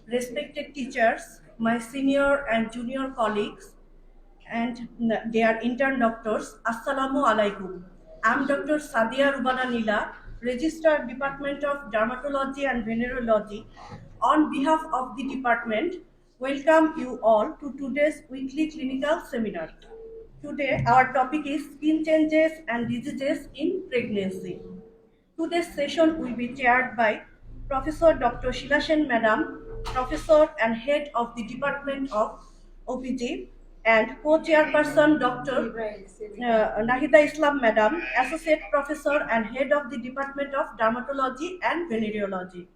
Respected teachers, my senior and junior colleagues, and their intern doctors, Assalamu alaikum. I'm Dr. Sadia Rubana Nila, Registered Department of Dermatology and Venereology. On behalf of the department, welcome you all to today's weekly clinical seminar. Today, our topic is skin changes and diseases in pregnancy. Today's session will be chaired by Professor Dr. Sheila Sen Madam, Professor and Head of the Department of OPG, and co-chairperson Dr. Nahida Islam Madam, Associate Professor and Head of the Department of Dermatology and Venereology.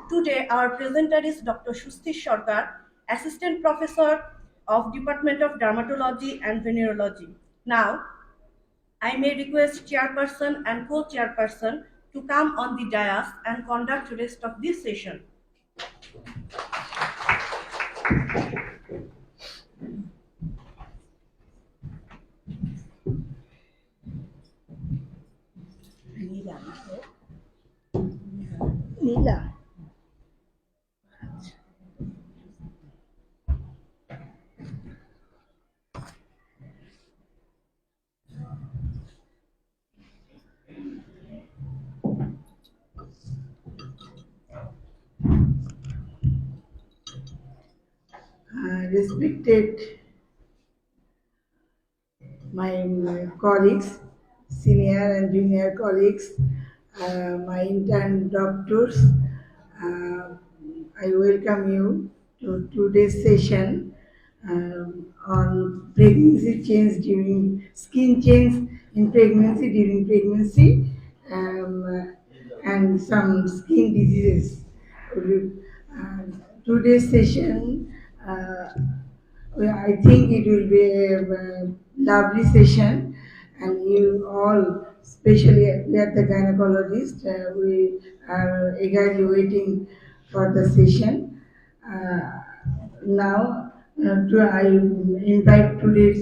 Today, our presenter is Dr. Shusti Sarkar, Assistant Professor of Department of Dermatology and Venereology. Now, I may request chairperson and co-chairperson to come on the dais and conduct the rest of this session. Nila respected my colleagues, senior and junior colleagues, my intern doctors, I welcome you to today's session on pregnancy change during skin change in pregnancy during pregnancy and some skin diseases. Today's session, I think it will be a lovely session, and you all, especially we are the gynecologist, we are eagerly waiting for the session. Now, I invite today's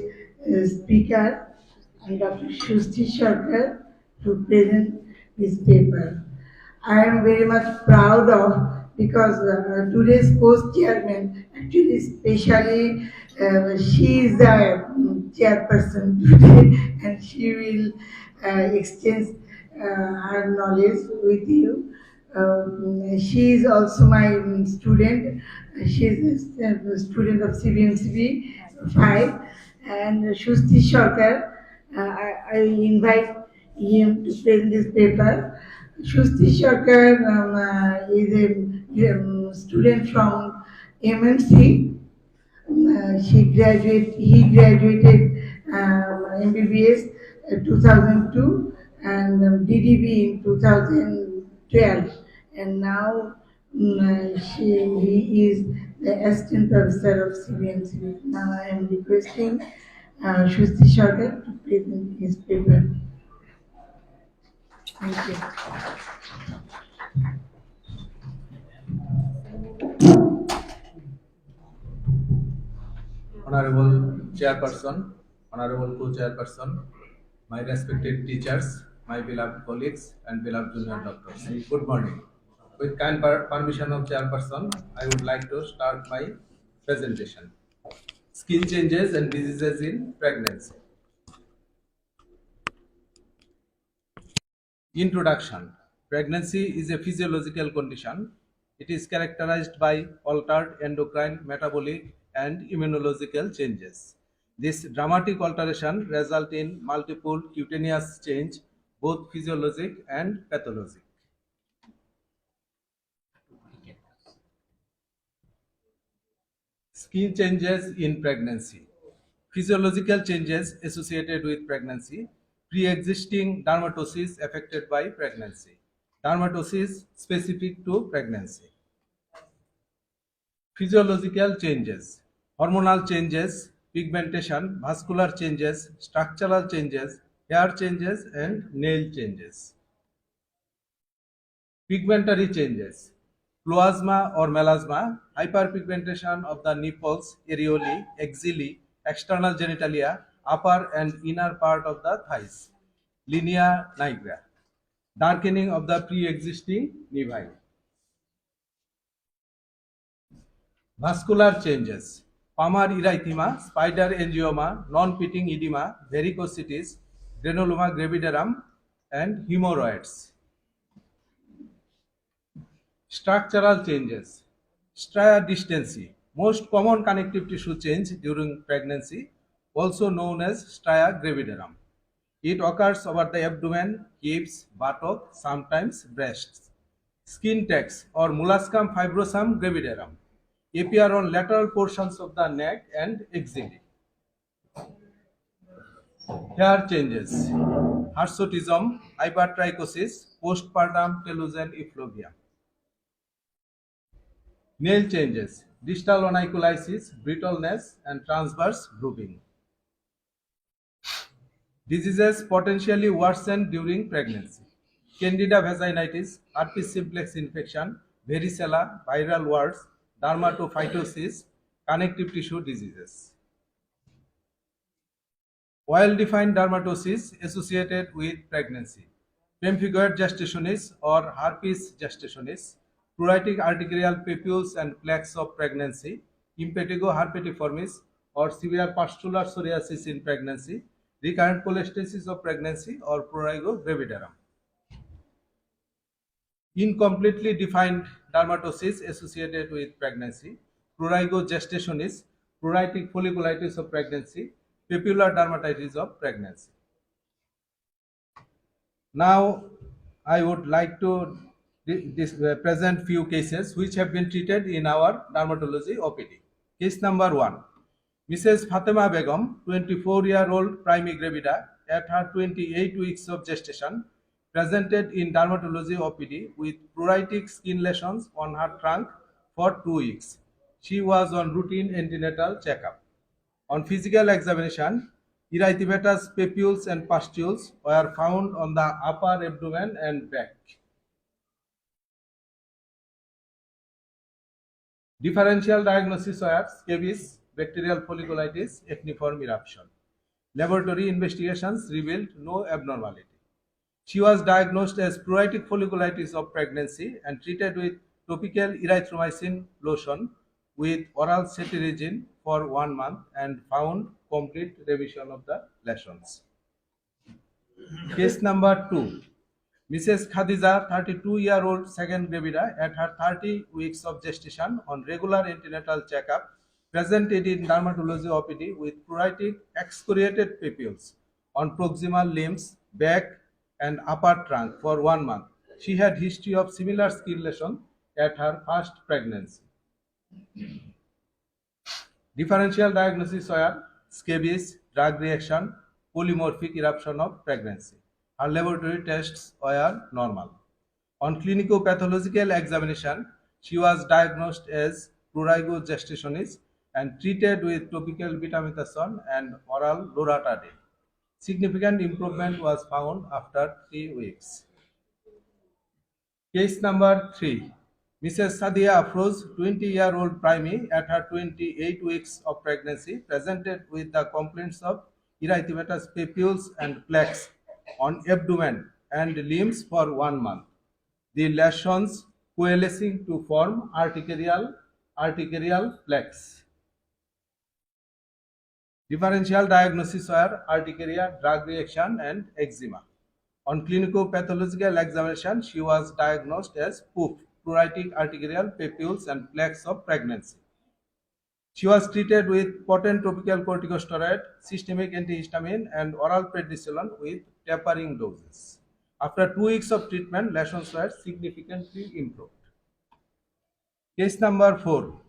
speaker, Dr. Shusti Sarkar, to present his paper. I am very much proud of because today's post-chairman, actually, especially she is the chairperson today, and she will exchange her knowledge with you. She is also my student. She is a student of CBMCB 5, and Shusti Sarkar. I invite him to present this paper. Shusti Sarkar is a student from MMC. He graduated MBBS 2002 and DDB in 2012, and now he is the assistant professor of CBMCB. Now I am requesting Shusti Sarkar to present his paper. Thank you. Honorable Chairperson, Honorable Co-Chairperson, my respected teachers, my beloved colleagues and beloved junior doctors. Good morning. With kind permission of Chairperson, I would like to start my presentation. Skin changes and diseases in pregnancy. Introduction. Pregnancy is a physiological condition. It is characterized by altered endocrine, metabolic, and immunological changes. This dramatic alteration results in multiple cutaneous change, both physiologic and pathologic. Skin changes in pregnancy. Physiological changes associated with pregnancy. Pre-existing dermatosis affected by pregnancy. Dermatosis specific to pregnancy. Physiological changes. Hormonal changes, pigmentation, vascular changes, structural changes, hair changes and nail changes. Pigmentary changes. Plasma or melasma, hyperpigmentation of the nipples, areolae, axillae, external genitalia, upper and inner part of the thighs, linea nigra, darkening of the pre-existing nevi. Vascular changes: palmar erythema, spider angioma, non-pitting edema, varicosities, granuloma gravidarum, and hemorrhoids. Structural changes: stria distensi, most common connective tissue change during pregnancy, also known as stria gravidarum. It occurs over the abdomen, hips, buttock, sometimes breasts. Skin tags or molluscum fibrosum gravidarum appear on lateral portions of the neck and axillae. Hair changes: hirsutism, hypertrichosis, postpartum telogen effluvium. Nail changes: distal onycholysis, brittleness, and transverse grooving. Diseases potentially worsen during pregnancy: Candida vaginitis, herpes simplex infection, varicella, viral warts, dermatophytosis, connective tissue diseases. Well-defined dermatosis associated with pregnancy: pemphigoid gestationis or herpes gestationis, pruritic arterial papules and plaques of pregnancy, impetigo herpetiformis or severe pustular psoriasis in pregnancy, recurrent cholestasis of pregnancy or prurigo gravidarum. Incompletely defined dermatosis associated with pregnancy: prurigo gestationis, pruritic folliculitis of pregnancy, papular dermatitis of pregnancy. Now, I would like to present few cases which have been treated in our dermatology OPD. Case number 1. Mrs. Fatima Begum, 24-year-old primigravida, at her 28 weeks of gestation, presented in dermatology OPD with pruritic skin lesions on her trunk for 2 weeks. She was on routine antenatal checkup. On physical examination, erythematous papules and pustules were found on the upper abdomen and back. Differential diagnosis were scabies, bacterial folliculitis, acneiform eruption. Laboratory investigations revealed no abnormality. She was diagnosed as pruritic folliculitis of pregnancy and treated with topical erythromycin lotion with oral cetirizine for 1 month and found complete remission of the lesions. Case number 2. Mrs. Khadija, 32-year-old second gravida, at her 30 weeks of gestation on regular antenatal checkup, presented in dermatology OPD with pruritic excoriated papules on proximal limbs, back, and upper trunk for 1 month. She had history of similar skin lesion at her first pregnancy. Differential diagnosis were scabies, drug reaction, polymorphic eruption of pregnancy. Her laboratory tests were normal. On clinico-pathological examination, she was diagnosed as prurigo gestationis and treated with topical betamethasone and oral loratadine. Significant improvement was found after 3 weeks. Case number 3. Mrs. Sadia Afroz, 20-year-old primie, at her 28 weeks of pregnancy, presented with the complaints of erythematous papules and plaques on abdomen and limbs for 1 month. The lesions coalescing to form arterial plaques. Differential diagnosis were urticaria, drug reaction, and eczema. On clinico-pathological examination, she was diagnosed as PUF, pruritic arterial papules and plaques of pregnancy. She was treated with potent topical corticosteroid, systemic antihistamine, and oral prednisolone with tapering doses. After 2 weeks of treatment, lesions were significantly improved. Case number 4.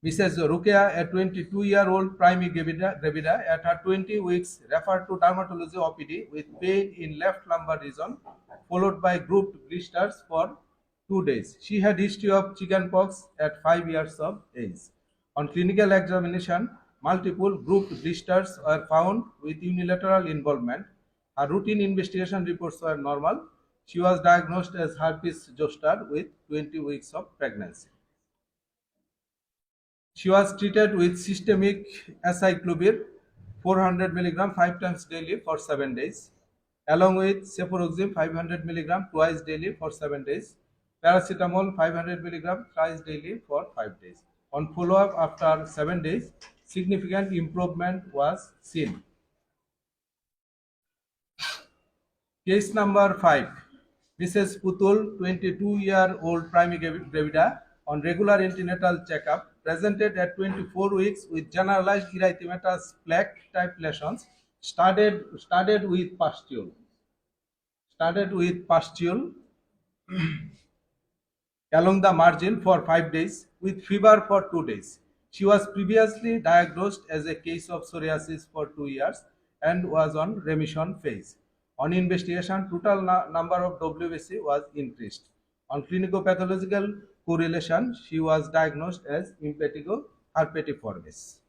Mrs. Rukia, a 22-year-old primary gravida, at her 20 weeks, referred to dermatology OPD with pain in left lumbar region, followed by grouped blisters for 2 days. She had history of chickenpox at 5 years of age. On clinical examination, multiple grouped blisters were found with unilateral involvement. Her routine investigation reports were normal. She was diagnosed as herpes zoster with 20 weeks of pregnancy. She was treated with systemic acyclovir 400 mg 5 times daily for 7 days, along with cefuroxime 500 mg twice daily for 7 days, paracetamol 500 mg thrice daily for 5 days. On follow-up after 7 days, significant improvement was seen. Case number 5. Mrs. Putul, 22-year-old primigravida, on regular antenatal checkup, presented at 24 weeks with generalized erythematous plaque-type lesions, started with pustule along the margin for 5 days with fever for 2 days. She was previously diagnosed as a case of psoriasis for 2 years and was on remission phase. On investigation, total number of WBC was increased. On clinicopathological correlation, she was diagnosed as impetigo herpetiformis.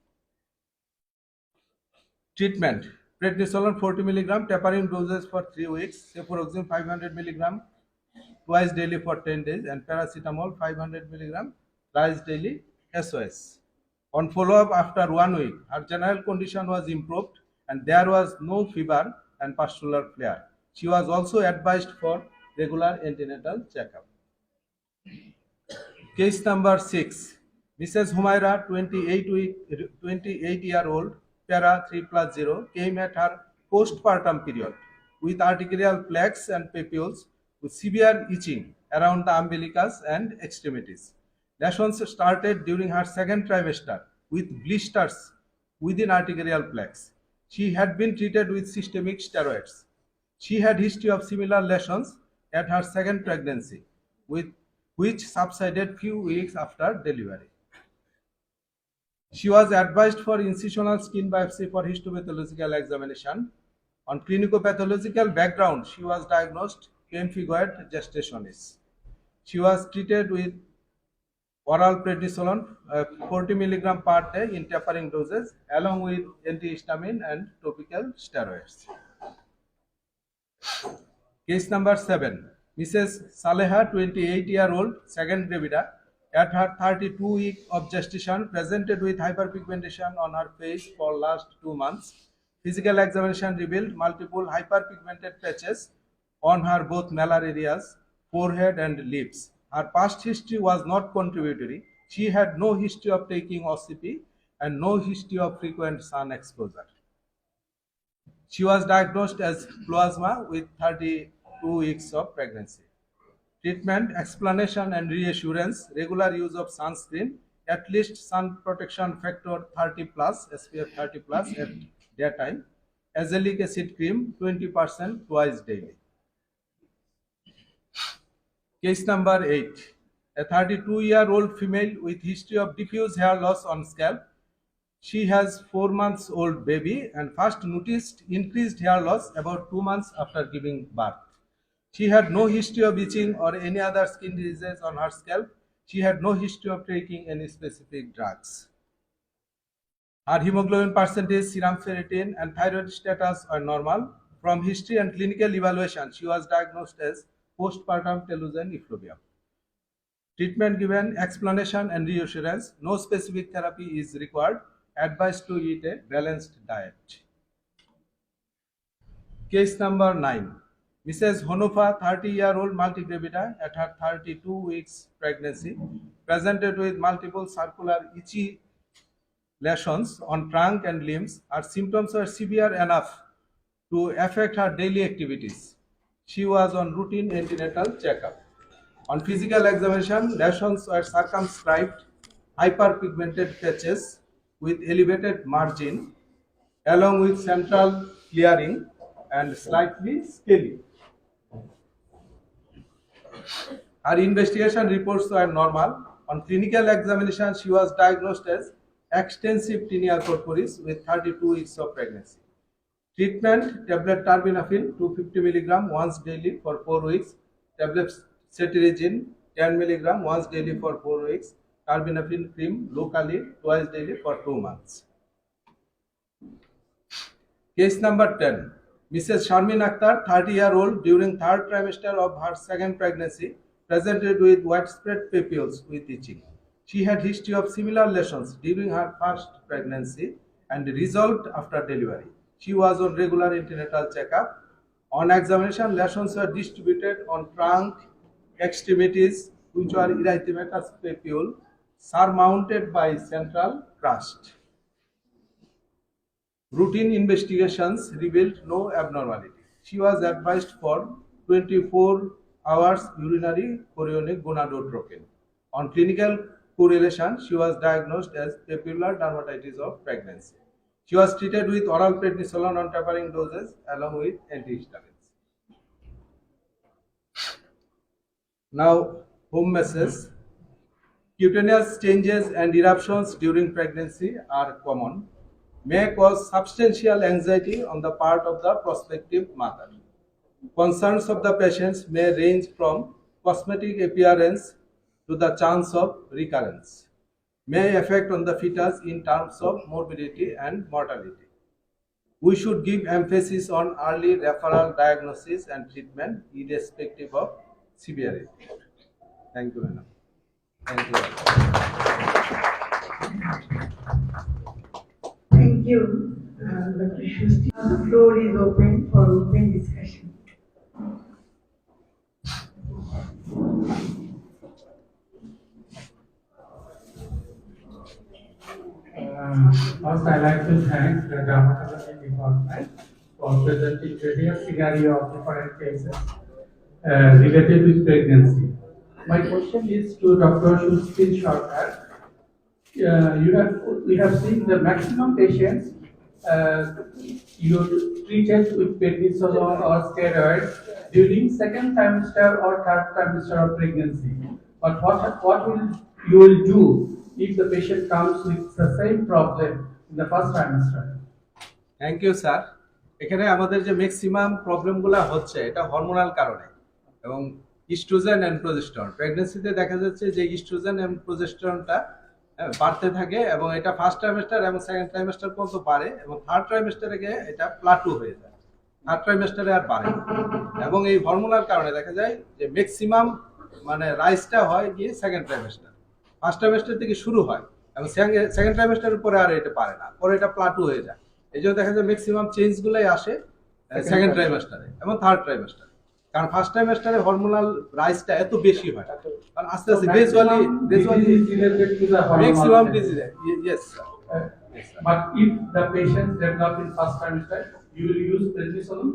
Treatment: prednisolone 40 mg, tapering doses for 3 weeks, cefuroxime 500 mg twice daily for 10 days, and paracetamol 500 mg thrice daily SOS. On follow-up after 1 week, her general condition was improved and there was no fever and pustular flare. She was also advised for regular antenatal checkup. Case number 6. Mrs. Humaira, 28-year-old, para 3+0, came at her postpartum period with arterial plaques and papules with severe itching around the umbilicus and extremities. Lesions started during her second trimester with blisters within arterial plaques. She had been treated with systemic steroids. She had history of similar lesions at her second pregnancy, with which subsided few weeks after delivery. She was advised for incisional skin biopsy for histopathological examination. On clinicopathological background, she was diagnosed pemphigoid gestationis. She was treated with oral prednisolone 40 mg per day in tapering doses, along with antihistamine and topical steroids. Case number 7. Mrs. Saleha, 28-year-old, second gravida, at her 32 week of gestation, presented with hyperpigmentation on her face for last 2 months. Physical examination revealed multiple hyperpigmented patches on her both malar areas, forehead and lips. Her past history was not contributory. She had no history of taking OCP and no history of frequent sun exposure. She was diagnosed as plasma with 32 weeks of pregnancy. Treatment, explanation and reassurance: regular use of sunscreen, at least sun protection factor 30 plus, SPF 30 plus at daytime, azelaic acid cream 20% twice daily. Case number 8. A 32-year-old female with history of diffuse hair loss on scalp. She has 4 months old baby and first noticed increased hair loss about 2 months after giving birth. She had no history of itching or any other skin diseases on her scalp. She had no history of taking any specific drugs. Her hemoglobin percentage, serum ferritin, and thyroid status are normal. From history and clinical evaluation, she was diagnosed as postpartum telogen effluvium. Treatment given, explanation and reassurance: no specific therapy is required. Advised to eat a balanced diet. Case number 9. Mrs. Honofa, 30-year-old multigravida, at her 32 weeks pregnancy, presented with multiple circular itchy lesions on trunk and limbs. Her symptoms were severe enough to affect her daily activities. She was on routine antenatal checkup. On physical examination, lesions were circumscribed, hyperpigmented patches with elevated margin, along with central clearing and slightly scaly. Her investigation reports were normal. On clinical examination, she was diagnosed as extensive tinea corporis with 32 weeks of pregnancy. Treatment: tablet terbinafine 250 mg once daily for 4 weeks, tablet cetirizine 10 mg once daily for 4 weeks, terbinafine cream locally twice daily for 2 months. Case number 10. Mrs. Sharmin Akhtar, 30-year-old, during third trimester of her second pregnancy, presented with widespread papules with itching. She had history of similar lesions during her first pregnancy and resolved after delivery. She was on regular antenatal checkup. On examination, lesions were distributed on trunk, extremities, which were erythematous papule, surmounted by central crust. Routine investigations revealed no abnormality. She was advised for 24 hours urinary chorionic gonadotropin. On clinical correlation, she was diagnosed as papular dermatitis of pregnancy. She was treated with oral prednisolone on tapering doses along with antihistamines. Now, home message. Cutaneous changes and eruptions during pregnancy are common, may cause substantial anxiety on the part of the prospective mother. Concerns of the patients may range from cosmetic appearance to the chance of recurrence, may affect on the fetus in terms of morbidity and mortality. We should give emphasis on early referral diagnosis and treatment irrespective of severity. Thank you, madam. Thank you. Thank you, Dr. Shusti. The floor is open for open discussion. First, I'd like to thank the Dermatology Department for presenting various scenario of different cases related with pregnancy. My question is to Dr. Shusti Sarkar. We have seen the maximum patients you treated with prednisolone or steroids during second trimester or third trimester of pregnancy. But what will you will do if the patient comes with the same problem in the first trimester? Thank you sir. এখানে আমাদের যে maximum প্রবলেমগুলো হচ্ছে এটা hormonal কারণে এবং oestrogen and progesterone. প্রেগন্যান্সিতে দেখা যাচ্ছে যে ইস্ট্রোজেন এবং প্রজেস্টেরনটা বাড়তে থাকে এবং এটা ফার্স্ট ট্রাইমেস্টার এবং সেকেন্ড ট্রাইমেস্টার পর্যন্ত বাড়ে এবং থার্ড ট্রাইমেস্টারে গিয়ে এটা প্লাটু হয়ে যায়, থার্ড ট্রাইমেস্টারে আর বাড়ে না। এবং এই হরমোনাল কারণে দেখা যায় যে ম্যাক্সিমাম মানে রাইজটা হয় গিয়ে সেকেন্ড ট্রাইমেস্টার, ফার্স্ট ট্রাইমেস্টার থেকে শুরু হয় এবং সেকেন্ড ট্রাইমেস্টারের পরে আর এটা পারে না, পরে এটা প্লাটু হয়ে যায়। এই জন্য দেখা যায় ম্যাক্সিমাম চেঞ্জগুলোই আসে সেকেন্ড ট্রাইমেস্টারে এবং থার্ড ট্রাইমেস্টারে, কারণ ফার্স্ট ট্রাইমেস্টারে হরমোনাল রাইজটা এত বেশি হয় না, কারণ আস্তে আস্তে gradually maximum disease. Yes sir. But if the patients develop in first trimester, you will use prednisolone?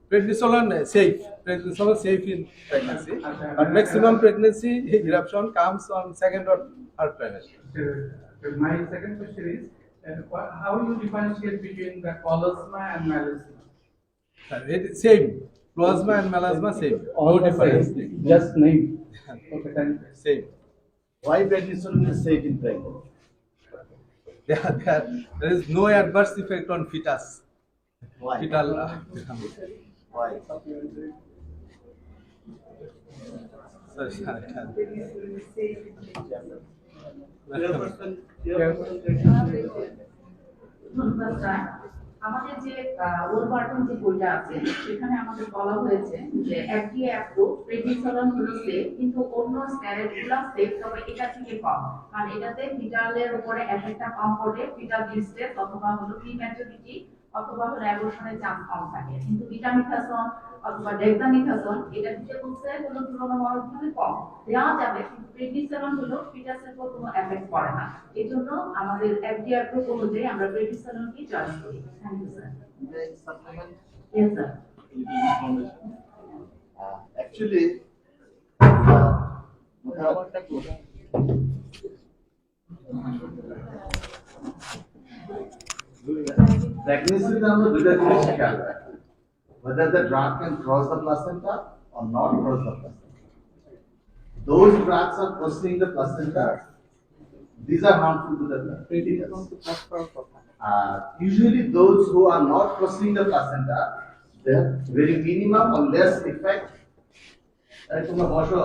Prednisolone safe. Prednisolone safe in pregnancy, but maximum pregnancy eruption comes on second or third trimester. My second question is, how you differentiate between the plasma and melasma? Same. Plasma and melasma same. All No difference. Just name. Okay, thank you. Same. Why prednisolone is safe in pregnancy? There is no adverse effect on fetus. Why? Fetal. Why? ধন্যবাদ sir. আমাদের যে ওলবার্টন যে বইটা আছে সেখানে আমাদের বলা হয়েছে যে এফডিএ অ্যাপ্রুভ প্রেডনিসোলন হলো সেফ, কিন্তু অন্য স্টেরয়েডগুলো সেফ, তবে এটা থেকে কম, কারণ এটাতে ফিটালের উপরে এফেক্টটা কম পড়ে, ফিটাল ডিস্ট্রেস অথবা হলো প্রিম্যাচুরিটি অথবা হলো অ্যাবর্শনের চান্স কম থাকে। কিন্তু ভিটামিথাসন অথবা ডেক্সামিথাসন এটা দিতে বলছে হলো তুলনামূলকভাবে কম দেওয়া যাবে, কিন্তু প্রেডনিসোলন হলো ফিটাসের উপর কোনো এফেক্ট করে না। এই জন্য আমাদের এফডিএ অ্যাপ্রুভ অনুযায়ী আমরা প্রেডনিসোলনকে চয়েস করি। Thank you sir. Supplement? Yes sir. Actually, pregnancy আমরা দুইটা জিনিস খেয়াল রাখি, whether the drug can cross the placenta or not cross the placenta. Those drugs are crossing the placenta. These are harmful to the fetus. Usually those who are not crossing the placenta, they have very minimum or less effect. তোমরা বসো,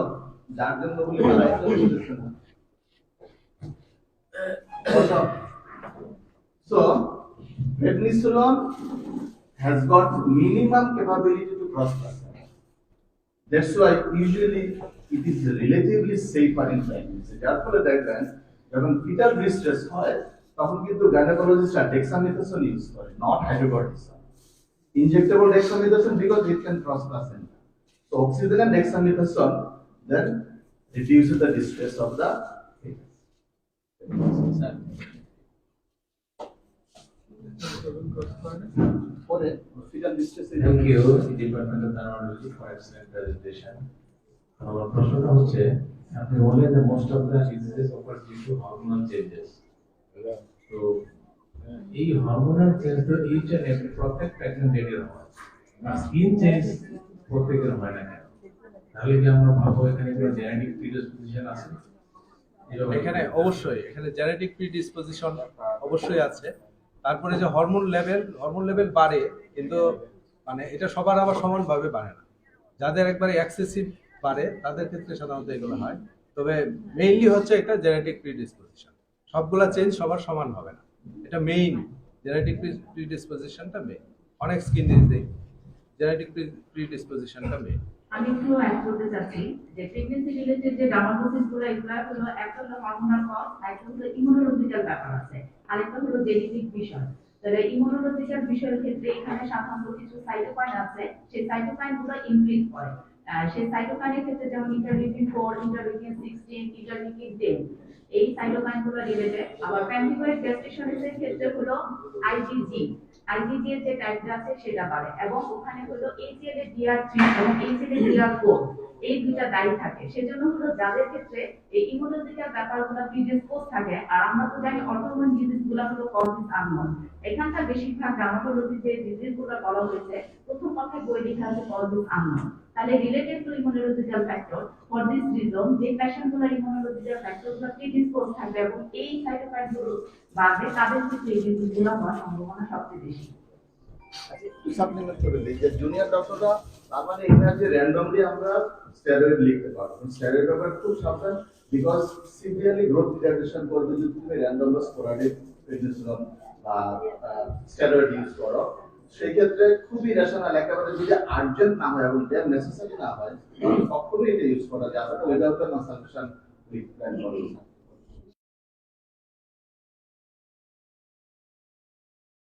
যার জন্য বলি So, prednisolone has got minimum capability to cross placenta. That's why usually it is relatively safer in pregnancy. যার ফলে দেখবেন যখন fetal distress হয় তখন কিন্তু গাইনোকোলজিস্টরা ডেক্সামিথাসোন ইউজ করে, not hydrocortisone. Injectable dexamethasone because it can cross placenta. So oxygen and dexamethasone then reduces the distress of the fetus. For a fetal distress. Thank you, Department of Dermatology, for excellent presentation. আমার প্রশ্নটা হচ্ছে, আপনি বললেন যে most of the diseases occur due to hormonal changes. তো এই hormonal change তো each and every প্রত্যেক প্রেগন্যান্ট লেডির হয়, আর স্কিন চেঞ্জ প্রত্যেকের হয় না কেন? তাহলে কি আমরা ভাবো এখানে কোনো জেনেটিক প্রিডিসপোজিশন আছে? এখানে অবশ্যই এখানে জেনেটিক প্রিডিসপোজিশন অবশ্যই আছে। তারপরে যে হরমোন লেভেল বাড়ে, কিন্তু মানে এটা সবার আবার সমানভাবে বাড়ে না। যাদের একবারে এক্সেসিভ বাড়ে তাদের ক্ষেত্রে সাধারণত এগুলো হয়। তবে মেইনলি হচ্ছে এটা জেনেটিক প্রিডিসপোজিশন, সবগুলা চেঞ্জ সবার সমান হবে না। এটা মেইন, জেনেটিক প্রিডিসপোজিশনটা মেইন। অনেক স্কিন ডিজিজে জেনেটিক প্রিডিসপোজিশনটা মেইন। আমি একটু অ্যাড করতে চাচ্ছি যে প্রেগন্যান্সি রিলেটেড যে ডায়াগনোসিস গুলো এগুলো হলো একটা হলো হরমোনাল কজ, একটা হলো ইমিউনোলজিক্যাল ব্যাপার আছে, আরেকটা হলো জেনেটিক বিষয়। তাহলে ইমিউনোলজিক্যাল বিষয়ের ক্ষেত্রে এখানে সাধারণত কিছু সাইটোকাইন আছে, সেই সাইটোকাইন গুলো ইনক্রিজ করে। সেই সাইটোকাইনের ক্ষেত্রে যেমন ইন্টারলিউকিন 4, ইন্টারলিউকিন 16, ইন্টারলিউকিন 10, এই সাইটোকাইন গুলো রিলেটেড। আবার প্যান্টিকয়েড গ্যাস্ট্রিকশনের ক্ষেত্রে হলো আইজিজি, আইজিজি এর যে টাইপটা আছে সেটা বাড়ে, এবং ওখানে হলো এইচএল এর DR3 এবং এইচএল এর DR4 এই দুইটা দায়ী থাকে। সেজন্য হলো যাদের ক্ষেত্রে এই ইমিউনোলজিক্যাল ব্যাপারগুলো প্রিডিসপোজ থাকে, আর আমরা তো জানি অটোইমিউন ডিজিজগুলো হলো কজেস আননোন। এখানকার বেশিরভাগ ডার্মাটোলজি যে ডিজিজগুলো বলা হয়েছে, প্রথম কথায় বই লেখা আছে কজেস আননোন। তাহলে related to immunological factor, for this reason যে পেশেন্টগুলো ইমিউনোলজিক্যাল ফ্যাক্টরগুলো প্রিডিসপোজ থাকবে এবং এই সাইটোকাইনগুলো বাড়বে, তাদের ক্ষেত্রে এই ডিজিজগুলো হওয়ার সম্ভাবনা সবচেয়ে বেশি। সাপ্লিমেন্ট করে দিই যে জুনিয়র ডক্টররা, তার মানে এখানে যে র্যান্ডমলি আমরা স্টেরয়েড লিখতে পারবো। স্টেরয়েড ব্যাপারে খুব সাবধান, বিকজ সিভিয়ারলি গ্রোথ রিটার্ডেশন করবে যদি তুমি র্যান্ডম বা স্পোরাডিক প্রেগন্যান্সি বা স্টেরয়েড ইউজ করো। সেই ক্ষেত্রে খুবই রেশনাল, একেবারে যদি আর্জেন্ট না হয় এবং ডেম নেসেসারি না হয় তাহলে কখনোই এটা ইউজ করা যাবে না, উইদাউট কনসালটেশন উইথ